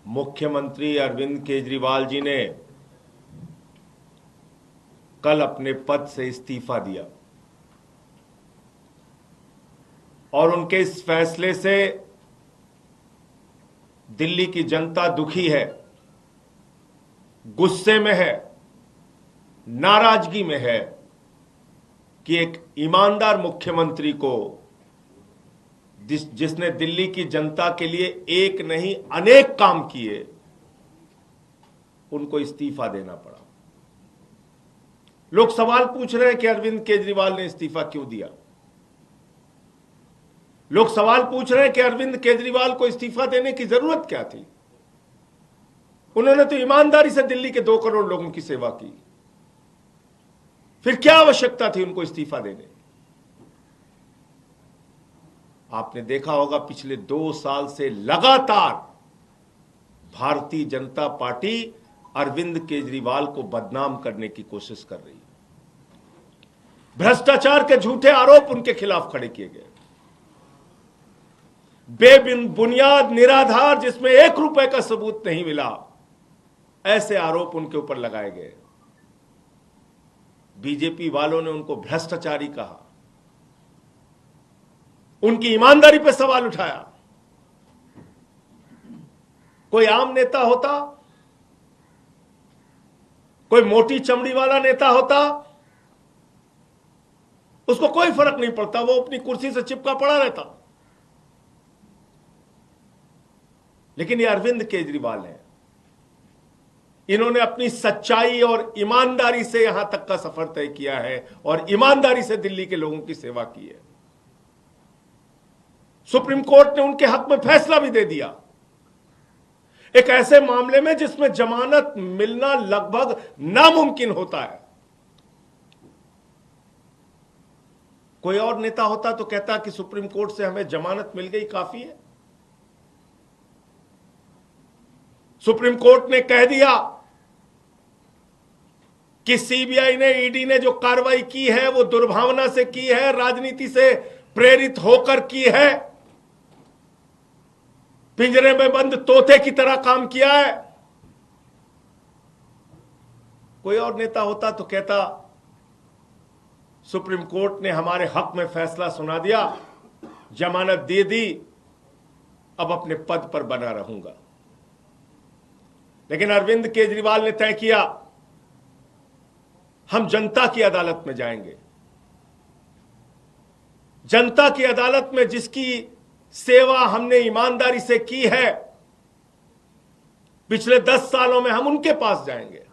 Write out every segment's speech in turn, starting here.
मुख्यमंत्री अरविंद केजरीवाल जी ने कल अपने पद से इस्तीफा दिया और उनके इस फैसले से दिल्ली की जनता दुखी है, गुस्से में है, नाराजगी में है कि एक ईमानदार मुख्यमंत्री को जिसने दिल्ली की जनता के लिए एक नहीं अनेक काम किए, उनको इस्तीफा देना पड़ा। लोग सवाल पूछ रहे हैं कि अरविंद केजरीवाल ने इस्तीफा क्यों दिया। लोग सवाल पूछ रहे हैं कि अरविंद केजरीवाल को इस्तीफा देने की जरूरत क्या थी। उन्होंने तो ईमानदारी से दिल्ली के 2 करोड़ लोगों की सेवा की, फिर क्या आवश्यकता थी उनको इस्तीफा देने। आपने देखा होगा पिछले 2 साल से लगातार भारतीय जनता पार्टी अरविंद केजरीवाल को बदनाम करने की कोशिश कर रही है। भ्रष्टाचार के झूठे आरोप उनके खिलाफ खड़े किए गए, बेबुनियाद निराधार जिसमें 1 रुपए का सबूत नहीं मिला, ऐसे आरोप उनके ऊपर लगाए गए। बीजेपी वालों ने उनको भ्रष्टाचारी कहा, उनकी ईमानदारी पर सवाल उठाया। कोई आम नेता होता, कोई मोटी चमड़ी वाला नेता होता, उसको कोई फर्क नहीं पड़ता, वो अपनी कुर्सी से चिपका पड़ा रहता। लेकिन ये अरविंद केजरीवाल है, इन्होंने अपनी सच्चाई और ईमानदारी से यहां तक का सफर तय किया है और ईमानदारी से दिल्ली के लोगों की सेवा की है। सुप्रीम कोर्ट ने उनके हक में फैसला भी दे दिया, एक ऐसे मामले में जिसमें जमानत मिलना लगभग नामुमकिन होता है। कोई और नेता होता तो कहता कि सुप्रीम कोर्ट से हमें जमानत मिल गई, काफी है। सुप्रीम कोर्ट ने कह दिया कि सीबीआई ने, ईडी ने जो कार्रवाई की है वो दुर्भावना से की है, राजनीति से प्रेरित होकर की है, पिंजरे में बंद तोते की तरह काम किया है। कोई और नेता होता तो कहता सुप्रीम कोर्ट ने हमारे हक में फैसला सुना दिया, जमानत दे दी, अब अपने पद पर बना रहूंगा। लेकिन अरविंद केजरीवाल ने तय किया, हम जनता की अदालत में जाएंगे। जनता की अदालत में जिसकी सेवा हमने ईमानदारी से की है, पिछले 10 सालों में हम उनके पास जाएंगे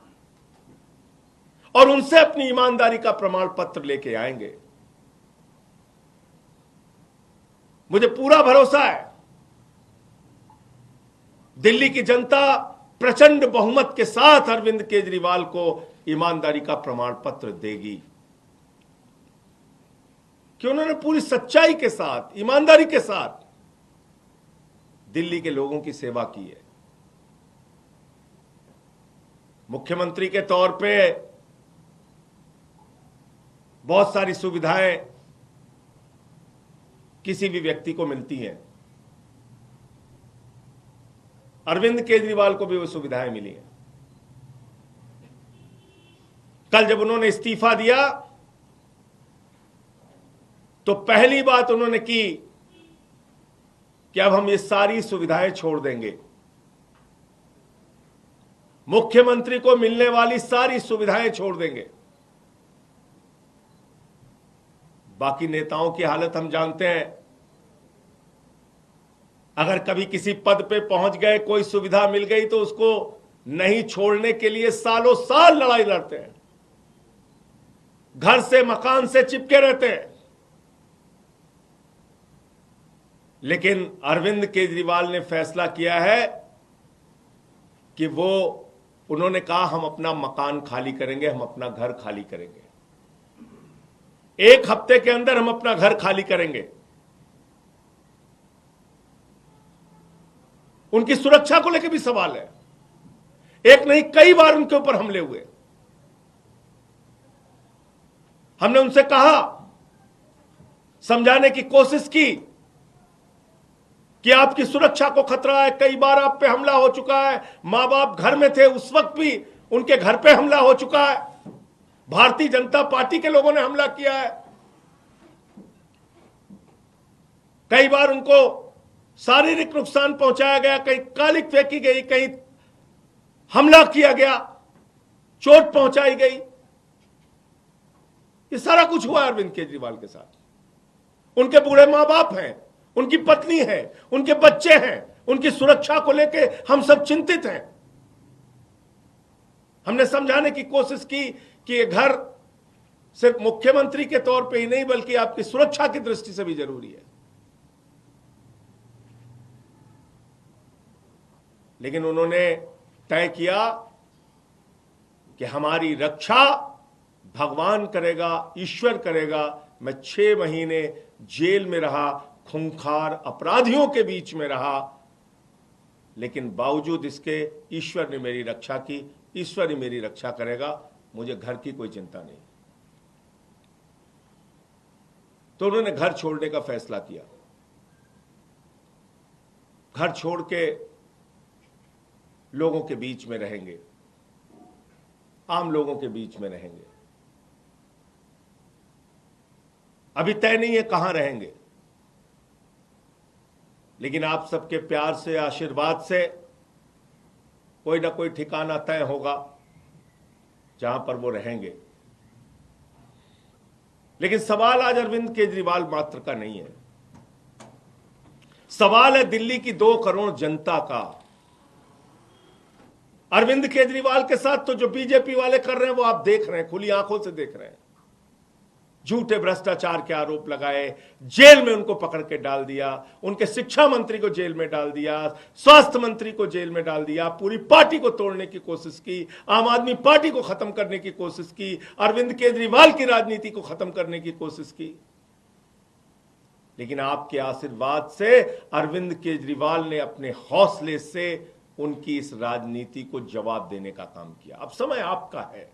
और उनसे अपनी ईमानदारी का प्रमाण पत्र लेके आएंगे। मुझे पूरा भरोसा है दिल्ली की जनता प्रचंड बहुमत के साथ अरविंद केजरीवाल को ईमानदारी का प्रमाण पत्र देगी, कि उन्होंने पूरी सच्चाई के साथ, ईमानदारी के साथ दिल्ली के लोगों की सेवा की है। मुख्यमंत्री के तौर पे बहुत सारी सुविधाएं किसी भी व्यक्ति को मिलती हैं, अरविंद केजरीवाल को भी वो सुविधाएं मिली हैं। कल जब उन्होंने इस्तीफा दिया तो पहली बात उन्होंने की कि अब हम ये सारी सुविधाएं छोड़ देंगे, मुख्यमंत्री को मिलने वाली सारी सुविधाएं छोड़ देंगे। बाकी नेताओं की हालत हम जानते हैं, अगर कभी किसी पद पे पहुंच गए, कोई सुविधा मिल गई तो उसको नहीं छोड़ने के लिए सालों साल लड़ाई लड़ते हैं, घर से मकान से चिपके रहते हैं। लेकिन अरविंद केजरीवाल ने फैसला किया है कि उन्होंने कहा हम अपना मकान खाली करेंगे, हम अपना घर खाली करेंगे, 1 हफ्ते के अंदर हम अपना घर खाली करेंगे। उनकी सुरक्षा को लेकर भी सवाल है, एक नहीं कई बार उनके ऊपर हमले हुए। हमने उनसे कहा, समझाने की कोशिश की कि आपकी सुरक्षा को खतरा है। कई बार आप पे हमला हो चुका है, मां बाप घर में थे उस वक्त भी उनके घर पे हमला हो चुका है, भारतीय जनता पार्टी के लोगों ने हमला किया है। कई बार उनको शारीरिक नुकसान पहुंचाया गया, कहीं कालिक फेंकी गई, कहीं हमला किया गया, चोट पहुंचाई गई। ये सारा कुछ हुआ अरविंद केजरीवाल के साथ। उनके बूढ़े मां बाप हैं, उनकी पत्नी है, उनके बच्चे हैं, उनकी सुरक्षा को लेके हम सब चिंतित हैं। हमने समझाने की कोशिश की कि ये घर सिर्फ मुख्यमंत्री के तौर पे ही नहीं बल्कि आपकी सुरक्षा की दृष्टि से भी जरूरी है। लेकिन उन्होंने तय किया कि हमारी रक्षा भगवान करेगा, ईश्वर करेगा। मैं 6 महीने जेल में रहा, खूंखार अपराधियों के बीच में रहा, लेकिन बावजूद इसके ईश्वर ने मेरी रक्षा की, ईश्वर ही मेरी रक्षा करेगा, मुझे घर की कोई चिंता नहीं। तो उन्होंने घर छोड़ने का फैसला किया। घर छोड़ के लोगों के बीच में रहेंगे, आम लोगों के बीच में रहेंगे। अभी तय नहीं है कहां रहेंगे, लेकिन आप सबके प्यार से, आशीर्वाद से कोई ना कोई ठिकाना तय होगा जहां पर वो रहेंगे। लेकिन सवाल आज अरविंद केजरीवाल मात्र का नहीं है, सवाल है दिल्ली की 2 करोड़ जनता का। अरविंद केजरीवाल के साथ तो जो बीजेपी वाले कर रहे हैं वो आप देख रहे हैं, खुली आंखों से देख रहे हैं। झूठे भ्रष्टाचार के आरोप लगाए, जेल में उनको पकड़ के डाल दिया, उनके शिक्षा मंत्री को जेल में डाल दिया, स्वास्थ्य मंत्री को जेल में डाल दिया, पूरी पार्टी को तोड़ने की कोशिश की, आम आदमी पार्टी को खत्म करने की कोशिश की, अरविंद केजरीवाल की राजनीति को खत्म करने की कोशिश की। लेकिन आपके आशीर्वाद से अरविंद केजरीवाल ने अपने हौसले से उनकी इस राजनीति को जवाब देने का काम किया। अब समय आपका है,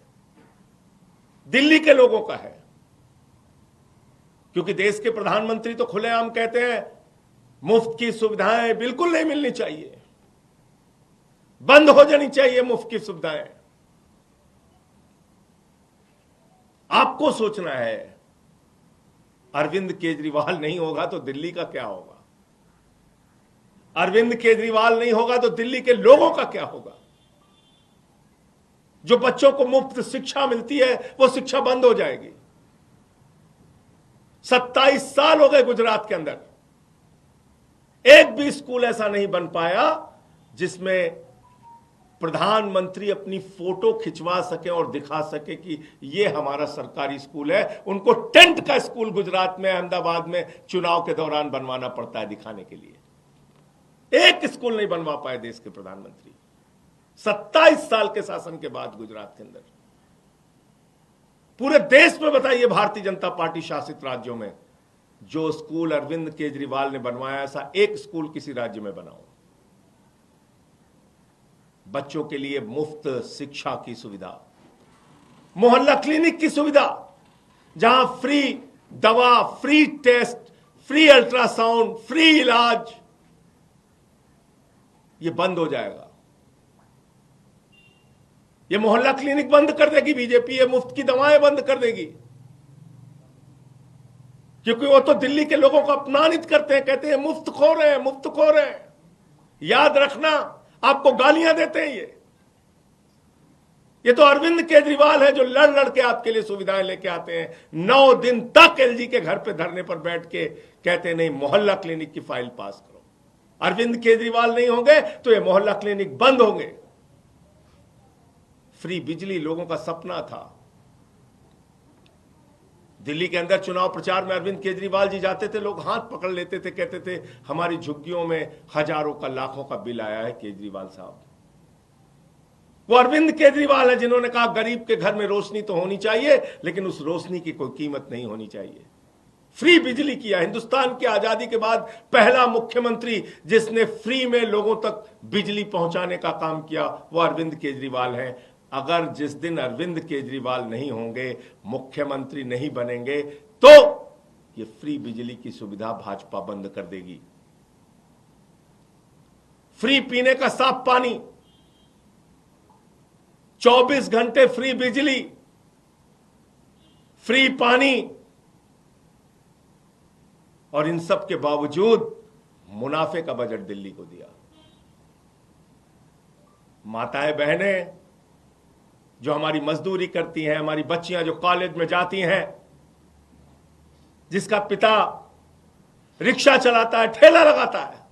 दिल्ली के लोगों का है, क्योंकि देश के प्रधानमंत्री तो खुलेआम कहते हैं मुफ्त की सुविधाएं बिल्कुल नहीं मिलनी चाहिए, बंद हो जानी चाहिए मुफ्त की सुविधाएं। आपको सोचना है, अरविंद केजरीवाल नहीं होगा तो दिल्ली का क्या होगा, अरविंद केजरीवाल नहीं होगा तो दिल्ली के लोगों का क्या होगा। जो बच्चों को मुफ्त शिक्षा मिलती है वो शिक्षा बंद हो जाएगी। 27 साल हो गए गुजरात के अंदर, एक भी स्कूल ऐसा नहीं बन पाया जिसमें प्रधानमंत्री अपनी फोटो खिंचवा सके और दिखा सके कि ये हमारा सरकारी स्कूल है। उनको टेंट का स्कूल गुजरात में, अहमदाबाद में चुनाव के दौरान बनवाना पड़ता है दिखाने के लिए। एक स्कूल नहीं बनवा पाए देश के प्रधानमंत्री 27 साल के शासन के बाद गुजरात के अंदर। पूरे देश में बताइए भारतीय जनता पार्टी शासित राज्यों में जो स्कूल अरविंद केजरीवाल ने बनवाया, ऐसा एक स्कूल किसी राज्य में बनाओ। बच्चों के लिए मुफ्त शिक्षा की सुविधा, मोहल्ला क्लिनिक की सुविधा, जहां फ्री दवा, free test, free ultrasound, free इलाज, ये बंद हो जाएगा। ये मोहल्ला क्लिनिक बंद कर देगी बीजेपी, ये मुफ्त की दवाएं बंद कर देगी, क्योंकि वो तो दिल्ली के लोगों को अपमानित करते हैं, कहते हैं मुफ्त खो रहे हैं, मुफ्त खो रहे हैं। याद रखना, आपको गालियां देते हैं ये तो अरविंद केजरीवाल है जो लड़ लड़ के आपके लिए सुविधाएं लेके आते हैं। 9 दिन तक एलजी के घर पे धरने पर बैठ के कहते हैं नहीं मोहल्ला क्लिनिक की फाइल पास करो। अरविंद केजरीवाल नहीं होंगे तो ये मोहल्ला क्लिनिक बंद होंगे। फ्री बिजली लोगों का सपना था। दिल्ली के अंदर चुनाव प्रचार में अरविंद केजरीवाल जी जाते थे, लोग हाथ पकड़ लेते थे, कहते थे हमारी झुग्गियों में हजारों का, लाखों का बिल आया है केजरीवाल साहब। वो अरविंद केजरीवाल है जिन्होंने कहा गरीब के घर में रोशनी तो होनी चाहिए, लेकिन उस रोशनी की कोई कीमत नहीं होनी चाहिए। फ्री बिजली किया। हिंदुस्तान की आजादी के बाद पहला मुख्यमंत्री जिसने फ्री में लोगों तक बिजली पहुंचाने का काम किया वो अरविंद केजरीवाल हैं। अगर जिस दिन अरविंद केजरीवाल नहीं होंगे, मुख्यमंत्री नहीं बनेंगे, तो ये फ्री बिजली की सुविधा भाजपा बंद कर देगी। फ्री पीने का साफ पानी, 24 घंटे फ्री बिजली, फ्री पानी, और इन सब के बावजूद मुनाफे का बजट दिल्ली को दिया। माताएं बहनें जो हमारी मजदूरी करती हैं, हमारी बच्चियां जो कॉलेज में जाती हैं, जिसका पिता रिक्शा चलाता है, ठेला लगाता है,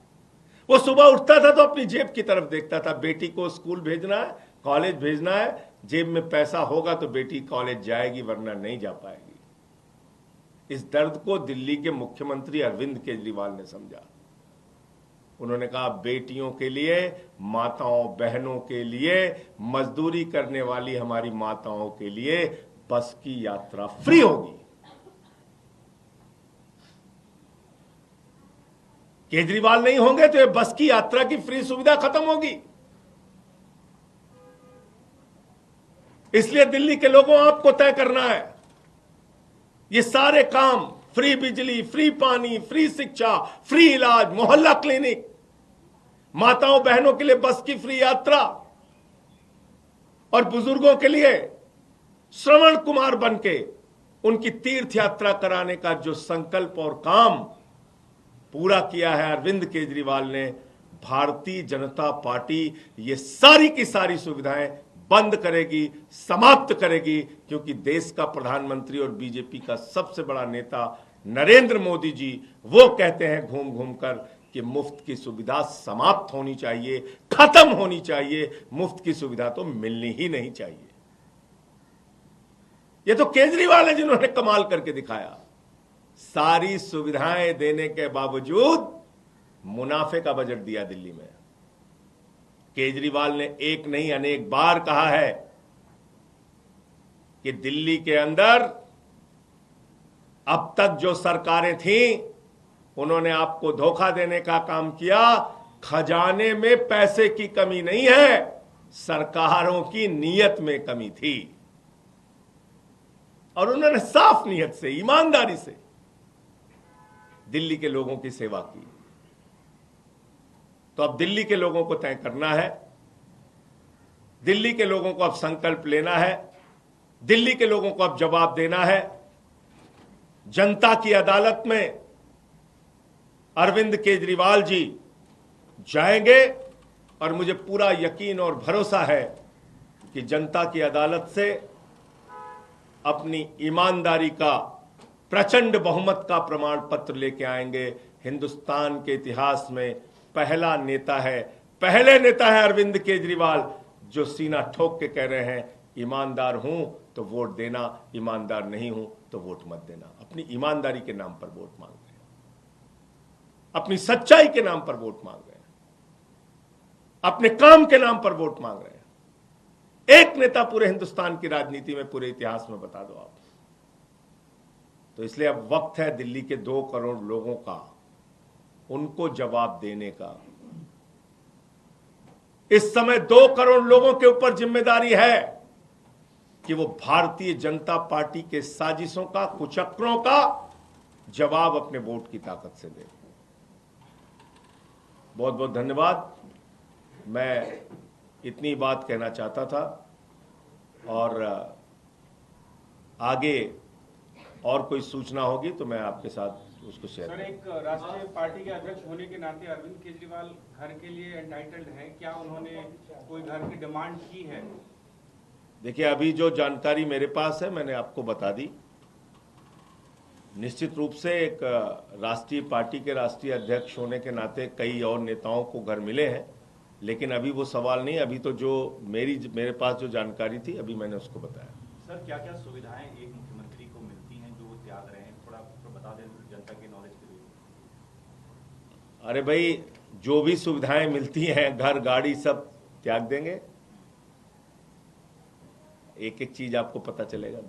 वो सुबह उठता था तो अपनी जेब की तरफ देखता था। बेटी को स्कूल भेजना है, कॉलेज भेजना है, जेब में पैसा होगा तो बेटी कॉलेज जाएगी, वरना नहीं जा पाएगी। इस दर्द को दिल्ली के मुख्यमंत्री अरविंद केजरीवाल ने समझा। उन्होंने कहा बेटियों के लिए, माताओं बहनों के लिए, मजदूरी करने वाली हमारी माताओं के लिए बस की यात्रा फ्री होगी। केजरीवाल नहीं होंगे तो ये बस की यात्रा की फ्री सुविधा खत्म होगी। इसलिए दिल्ली के लोगों आपको तय करना है, ये सारे काम, फ्री बिजली, फ्री पानी, फ्री शिक्षा, फ्री इलाज, मोहल्ला क्लिनिक, माताओं बहनों के लिए बस की फ्री यात्रा, और बुजुर्गों के लिए श्रवण कुमार बनके उनकी तीर्थ यात्रा कराने का जो संकल्प और काम पूरा किया है अरविंद केजरीवाल ने, भारतीय जनता पार्टी ये सारी की सारी सुविधाएं बंद करेगी, समाप्त करेगी, क्योंकि देश का प्रधानमंत्री और बीजेपी का सबसे बड़ा नेता नरेंद्र मोदी जी वो कहते हैं घूम घूम कर कि मुफ्त की सुविधा समाप्त होनी चाहिए, खत्म होनी चाहिए, मुफ्त की सुविधा तो मिलनी ही नहीं चाहिए। ये तो केजरीवाल है जिन्होंने कमाल करके दिखाया। सारी सुविधाएं देने के बावजूद मुनाफे का बजट दिया दिल्ली में। केजरीवाल ने एक नहीं अनेक बार कहा है कि दिल्ली के अंदर अब तक जो सरकारें थीं उन्होंने आपको धोखा देने का काम किया। खजाने में पैसे की कमी नहीं है, सरकारों की नीयत में कमी थी, और उन्होंने साफ नीयत से, ईमानदारी से दिल्ली के लोगों की सेवा की। तो अब दिल्ली के लोगों को तय करना है, दिल्ली के लोगों को अब संकल्प लेना है, दिल्ली के लोगों को अब जवाब देना है। जनता की अदालत में अरविंद केजरीवाल जी जाएंगे, और मुझे पूरा यकीन और भरोसा है कि जनता की अदालत से अपनी ईमानदारी का प्रचंड बहुमत का प्रमाण पत्र लेके आएंगे। हिंदुस्तान के इतिहास में पहला नेता है, पहले नेता है अरविंद केजरीवाल जो सीना ठोक के कह रहे हैं ईमानदार हूं तो वोट देना, ईमानदार नहीं हूं तो वोट मत देना। अपनी ईमानदारी के नाम पर वोट मांग रहे हैं, अपनी सच्चाई के नाम पर वोट मांग रहे हैं, अपने काम के नाम पर वोट मांग रहे हैं। एक नेता पूरे हिंदुस्तान की राजनीति में, पूरे इतिहास में बता दो आप। तो इसलिए अब वक्त है दिल्ली के 2 करोड़ लोगों का, उनको जवाब देने का। इस समय 2 करोड़ लोगों के ऊपर जिम्मेदारी है कि वो भारतीय जनता पार्टी के साजिशों का, कुचक्रों का जवाब अपने वोट की ताकत से दे। बहुत बहुत धन्यवाद। मैं इतनी बात कहना चाहता था, और आगे और कोई सूचना होगी तो मैं आपके साथ उसको शेयर करूंगा। सर, एक राष्ट्रीय पार्टी के अध्यक्ष होने के नाते अरविंद केजरीवाल घर के लिए एंटाइटल्ड हैं, क्या उन्होंने कोई घर की डिमांड की है? देखिए, अभी जो जानकारी मेरे पास है मैंने आपको बता दी। निश्चित रूप से एक राष्ट्रीय पार्टी के राष्ट्रीय अध्यक्ष होने के नाते कई और नेताओं को घर मिले हैं, लेकिन अभी वो सवाल नहीं। अभी तो जो मेरे पास जो जानकारी थी अभी मैंने उसको बताया। सर, क्या क्या सुविधाएं एक मुख्यमंत्री को मिलती हैं जो वो त्याग रहे हैं, थोड़ा बता दें जनता के नॉलेज के लिए। अरे भाई, जो भी सुविधाएं मिलती हैं, घर गाड़ी सब त्याग देंगे। एक एक चीज आपको पता चलेगा।